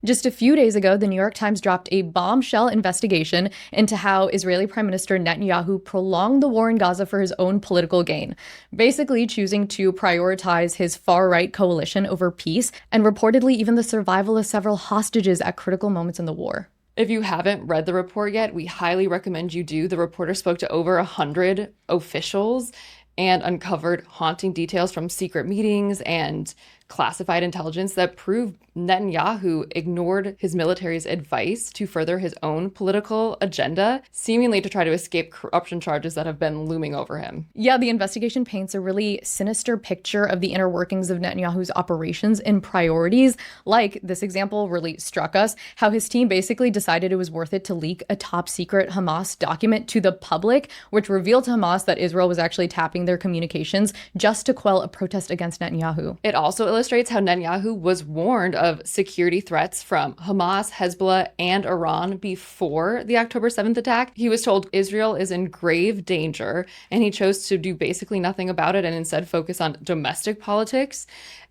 Just a few days ago, the New York Times dropped a bombshell investigation into how Israeli Prime Minister Netanyahu prolonged the war in Gaza for his own political gain, basically choosing to prioritize his far-right coalition over peace and reportedly even the survival of several hostages at critical moments in the war. If you haven't read the report yet, we highly recommend you do. The reporter spoke to over 100 officials and uncovered haunting details from secret meetings and classified intelligence that prove Netanyahu ignored his military's advice to further his own political agenda, seemingly to try to escape corruption charges that have been looming over him. Yeah, the investigation paints a really sinister picture of the inner workings of Netanyahu's operations and priorities. Like, this example really struck us, how his team basically decided it was worth it to leak a top secret Hamas document to the public, which revealed to Hamas that Israel was actually tapping their communications just to quell a protest against Netanyahu. It also illustrates how Netanyahu was warned of security threats from Hamas, Hezbollah, and Iran before the October 7th attack. He was told Israel is in grave danger, and he chose to do basically nothing about it and instead focus on domestic politics.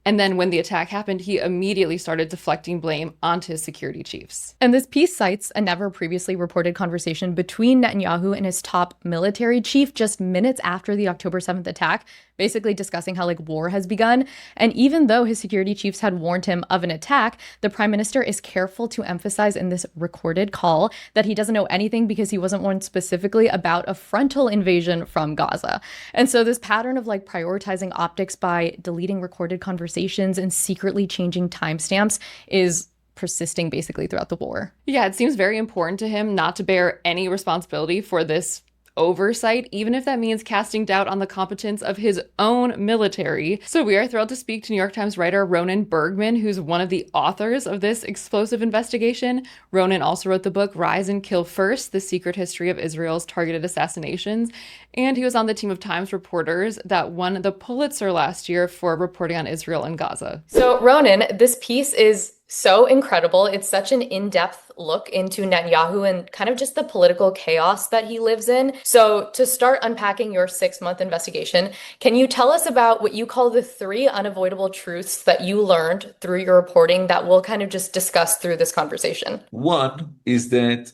And then when the attack happened, he immediately started deflecting blame onto his security chiefs. And this piece cites a never previously reported conversation between Netanyahu and his top military chief just minutes after the October 7th attack, basically discussing how war has begun. And even though his security chiefs had warned him of an attack, the prime minister is careful to emphasize in this recorded call that he doesn't know anything because he wasn't warned specifically about a frontal invasion from Gaza. And so this pattern of prioritizing optics by deleting recorded conversations and secretly changing timestamps is persisting basically throughout the war. Yeah, it seems very important to him not to bear any responsibility for this oversight, even if that means casting doubt on the competence of his own military. So we are thrilled to speak to New York Times writer Ronen Bergman, who's one of the authors of this explosive investigation. Ronen also wrote the book Rise and Kill First: The Secret History of Israel's Targeted Assassinations. And he was on the team of Times reporters that won the Pulitzer last year for reporting on Israel and Gaza. So Ronen, this piece is so incredible. It's such an in-depth look into Netanyahu and kind of just the political chaos that he lives in. So to start unpacking your 6-month investigation, can you tell us about what you call the 3 unavoidable truths that you learned through your reporting that we'll kind of just discuss through this conversation? One is that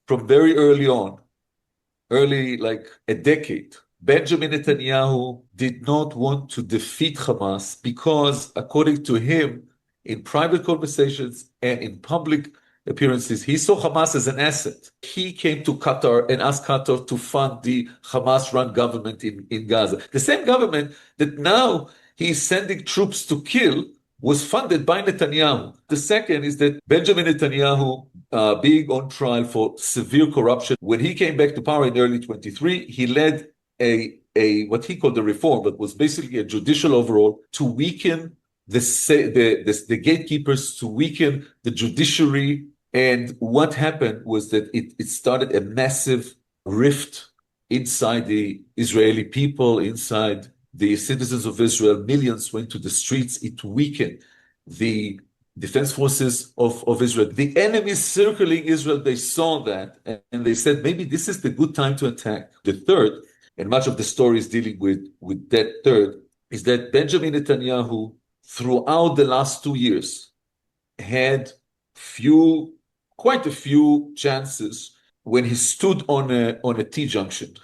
from very early on, like a decade, Benjamin Netanyahu did not want to defeat Hamas because, according to him, in private conversations and in public appearances, he saw Hamas as an asset. He came to Qatar and asked Qatar to fund the Hamas-run government in Gaza. The same government that now he's sending troops to kill was funded by Netanyahu. The second is that Benjamin Netanyahu, being on trial for severe corruption, when he came back to power in early 23, he led a what he called a reform, but was basically a judicial overhaul to weaken the gatekeepers, to weaken the judiciary. And what happened was that it started a massive rift inside the Israeli people, inside the citizens of Israel. Millions went to the streets. It weakened the defense forces of Israel. The enemies circling Israel, they saw that, and they said, maybe this is the good time to attack. The third, and much of the story is dealing with that third, is that Benjamin Netanyahu, throughout the last 2 years, had quite a few chances when he stood on a T-junction.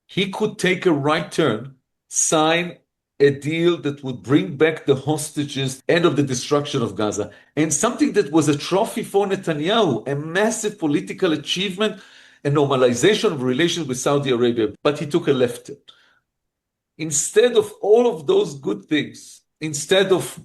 He could take a right turn, sign a deal that would bring back the hostages, end of the destruction of Gaza, and something that was a trophy for Netanyahu, a massive political achievement, a normalization of relations with Saudi Arabia. But he took a left turn. Instead of all of those good things, instead of,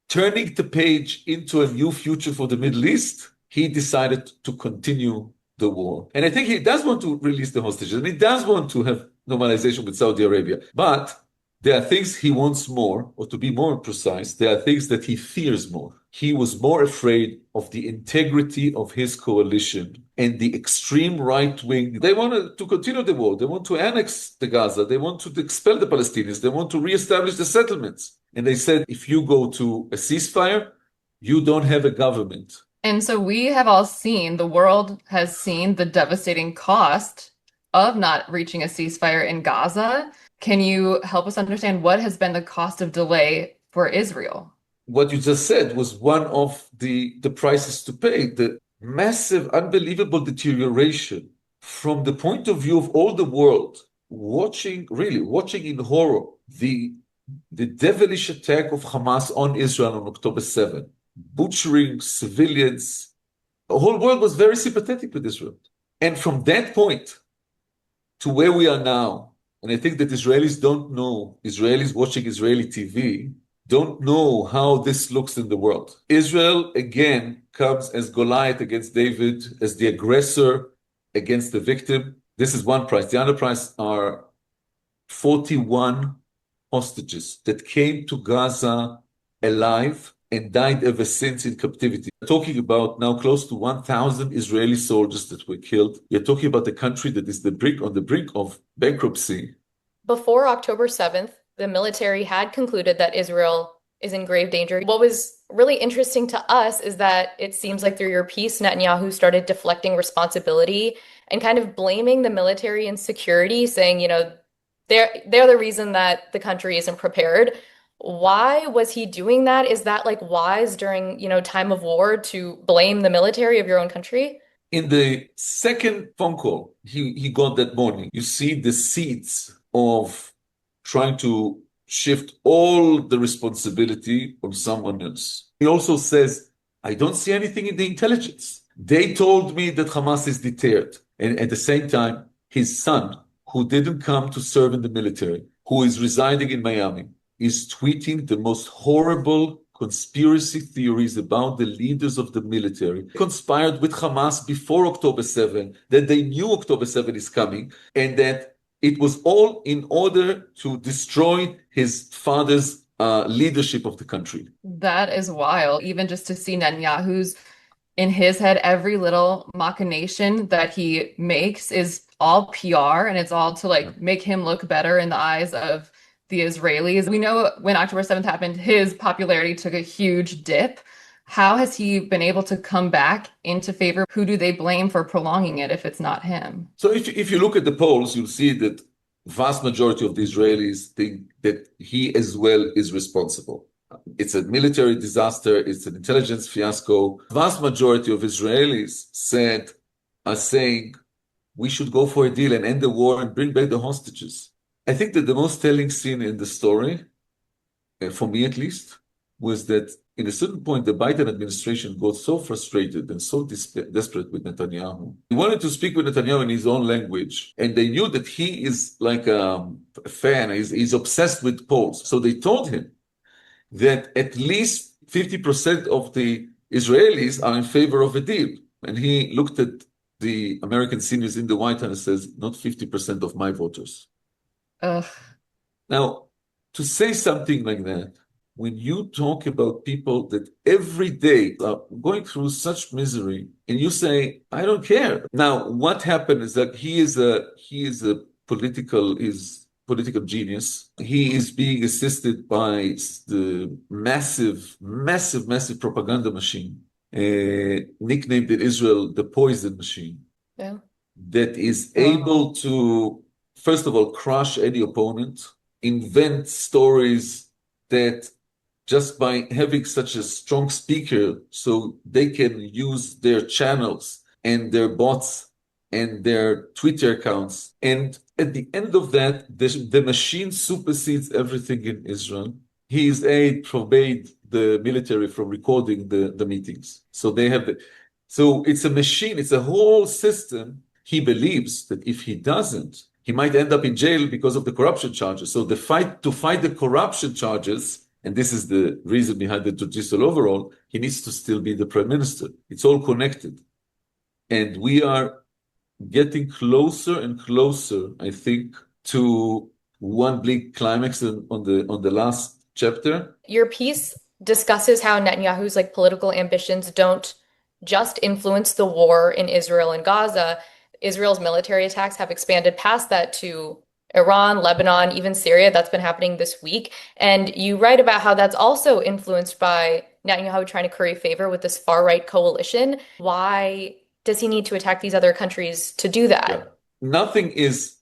turning the page into a new future for the Middle East, he decided to continue the war. And I think he does want to release the hostages, and he does want to have normalization with Saudi Arabia. But there are things he wants more, or to be more precise, there are things that he fears more. He was more afraid of the integrity of his coalition and the extreme right wing. They want to continue the war. They want to annex the Gaza. They want to expel the Palestinians. They want to reestablish the settlements. And they said, if you go to a ceasefire, you don't have a government. And so we have all seen, the world has seen the devastating cost of not reaching a ceasefire in Gaza. Can you help us understand what has been the cost of delay for Israel? what you just said was one of the prices to pay, the massive, unbelievable deterioration from the point of view of all the world, watching in horror the devilish attack of Hamas on Israel on October 7th, butchering civilians. The whole world was very sympathetic with Israel. And from that point to where we are now, and I think that Israelis don't know, Israelis watching Israeli TV, don't know how this looks in the world. Israel, again, comes as Goliath against David, as the aggressor against the victim. This is one price. The other price are 41 hostages that came to Gaza alive and died ever since in captivity. We're talking about now close to 1,000 Israeli soldiers that were killed. You're talking about a country that is on the brink of bankruptcy. Before October 7th, the military had concluded that Israel is in grave danger. What was really interesting to us is that it seems like through your piece, Netanyahu started deflecting responsibility and kind of blaming the military and security, saying, they're the reason that the country isn't prepared. Why was he doing that? Is that like wise during, time of war to blame the military of your own country? In the second phone call he got that morning, you see the seeds of trying to shift all the responsibility on someone else. He also says, I don't see anything in the intelligence. They told me that Hamas is deterred. And at the same time, his son, who didn't come to serve in the military, who is residing in Miami, is tweeting the most horrible conspiracy theories about the leaders of the military, conspired with Hamas before October 7, that they knew October 7 is coming, and that it was all in order to destroy his father's leadership of the country. That is wild. Even just to see Netanyahu's in his head, every little machination that he makes is all PR, and it's all to make him look better in the eyes of the Israelis. We know when October 7th happened, his popularity took a huge dip. How has he been able to come back into favor? Who do they blame for prolonging it if it's not him? So if you look at the polls, you'll see that vast majority of the Israelis think that he as well is responsible. It's a military disaster. It's an intelligence fiasco. Vast majority of Israelis are saying we should go for a deal and end the war and bring back the hostages. I think that the most telling scene in the story, for me at least, was that in a certain point, the Biden administration got so frustrated and so desperate with Netanyahu. He wanted to speak with Netanyahu in his own language, and they knew that he is like a fan. He's obsessed with polls. So they told him that at least 50% of the Israelis are in favor of a deal. And he looked at the American seniors in the White House and says, not 50% of my voters. Ugh. Now, to say something like that, when you talk about people that every day are going through such misery, and you say, I don't care. Now, what happened is that he is a political genius. He is being assisted by the massive propaganda machine, nicknamed in Israel the poison machine, that is able to, first of all, crush any opponent, invent stories that just by having such a strong speaker, so they can use their channels and their bots and their Twitter accounts. And at the end of that, the machine supersedes everything in Israel. His aide forbade the military from recording the meetings. So it's a machine, it's a whole system. He believes that if he doesn't, he might end up in jail because of the corruption charges. So to fight the corruption charges, and this is the reason behind the judicial overall, he needs to still be the prime minister. It's all connected. And we are getting closer and closer, I think, to one bleak climax on the last chapter. Your piece discusses how Netanyahu's political ambitions don't just influence the war in Israel and Gaza. Israel's military attacks have expanded past that to Iran, Lebanon, even Syria. That's been happening this week. And you write about how that's also influenced by Netanyahu trying to curry favor with this far-right coalition. Why does he need to attack these other countries to do that? Yeah. Nothing is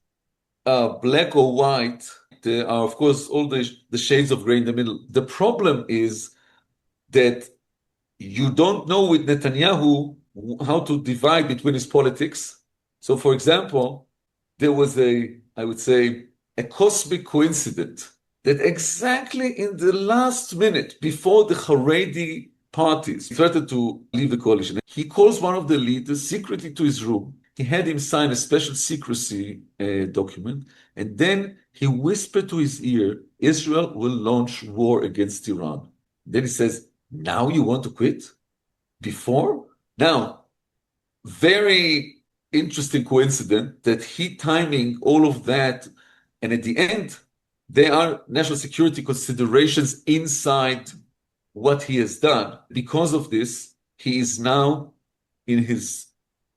black or white. There are, of course, all the shades of gray in the middle. The problem is that you don't know with Netanyahu how to divide between his politics. So, for example, there was I would say, a cosmic coincidence that exactly in the last minute before the Haredi parties threatened to leave the coalition, he calls one of the leaders secretly to his room. He had him sign a special secrecy document, and then he whispered to his ear, Israel will launch war against Iran. Then he says, now you want to quit? Before? Now, very interesting coincidence that he timing all of that, and at the end, there are national security considerations inside what he has done. Because of this, he is now in his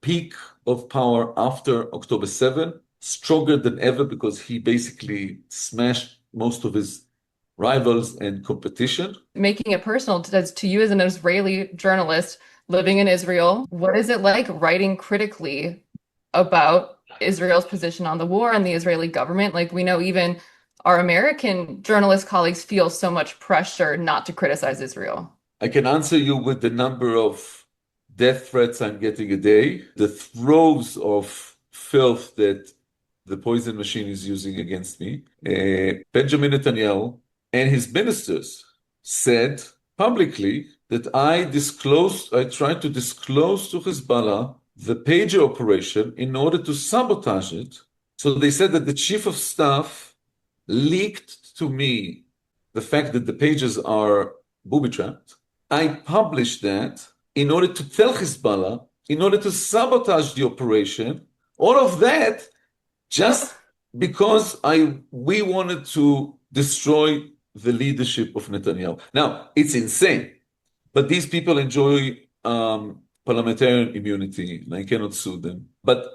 peak of power after October 7, stronger than ever because he basically smashed most of his rivals and competition. Making it personal to you as an Israeli journalist living in Israel, what is it like writing critically about Israel's position on the war and the Israeli government? Like, we know even our American journalist colleagues feel so much pressure not to criticize Israel. I can answer you with the number of death threats I'm getting a day, the throes of filth that the poison machine is using against me. Benjamin Netanyahu and his ministers said publicly that I tried to disclose to Hezbollah the pager operation in order to sabotage it. So they said that the chief of staff leaked to me the fact that the pages are booby-trapped. I published that in order to tell Hezbollah, in order to sabotage the operation, all of that just because we wanted to destroy the leadership of Netanyahu. Now, it's insane, but these people enjoy parliamentarian immunity, and I cannot sue them. But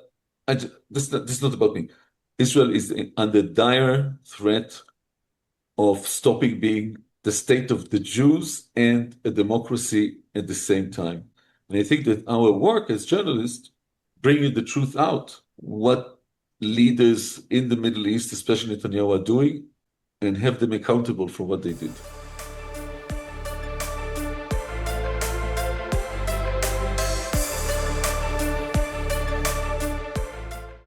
this is not about me. Israel is under dire threat of stopping being the state of the Jews and a democracy at the same time. And I think that our work as journalists bringing the truth out, what leaders in the Middle East, especially Netanyahu, are doing, and have them accountable for what they did.